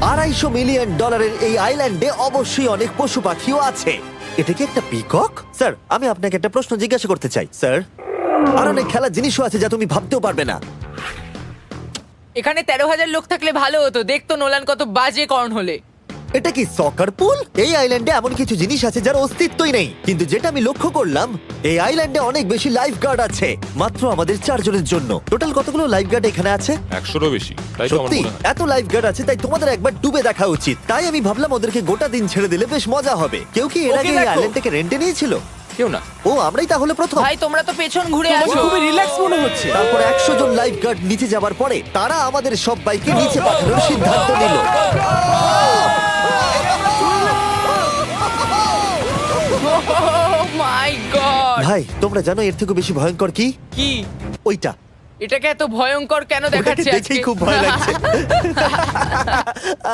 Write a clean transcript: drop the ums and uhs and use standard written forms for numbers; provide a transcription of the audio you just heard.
$250 million এই আইল্যান্ডে অবশ্যই অনেক পশু পাখিও আছে। এটা কি একটা পিকক? স্যার, আমি আপনাকে একটা প্রশ্ন জিজ্ঞাসা করতে চাই স্যার। আর অনেক খেলার জিনিসও আছে যা তুমি ভাবতেও পারবে না। এখানে 13,000 লোক থাকলে ভালো হতো, দেখতো নোলান কত বাজে কর্ন হলে। এটা কি সকার পুল? এই আইল্যান্ডে এমন কিছু জিনিস আছে যার অস্তিত্বই নেই, কিন্তু যেটা আমি লক্ষ্য করলাম এই আইল্যান্ডে অনেক বেশি লাইফ গার্ড আছে, মাত্র আমাদের 4 জনের জন্য। টোটাল কতগুলো লাইফ গার্ড এখানে আছে? 100-এরও বেশি, তাই তো আমার সত্যি মনে হয়। এত লাইফ গার্ড আছে, তাই তোমাদের একবার ডুবে দেখা উচিত। তাই আমি ভাবলাম ওদেরকে গোটা দিন ছেড়ে দিলে বেশ মজা হবে। কেউ কি এর ওকে আগে এই দেখো। আইল্যান্ডটাকে রেন্টে নিয়েছিল? কেউ না। ও, আমরাই তাহলে প্রথম। ভাই তোমরা তো পেছন ঘুরে তোমাকে আসো। খুবই রিল্যাক্স মনে হচ্ছে। তারপর 100 জন লাইফ গার্ড নিচে যাবার পরে তারা আমাদের সবাইকে নিচে পাঠানোর সিদ্ধান্ত নিল। মাই গড! ভাই, তোমরা জানো এর থেকে বেশি ভয়ঙ্কর কি? কি ওইটা। এটাকে এত ভয়ঙ্কর কেন ওটাকে দেখাচ্ছে দেখেই আজকে? খুব ভয় লাগছে।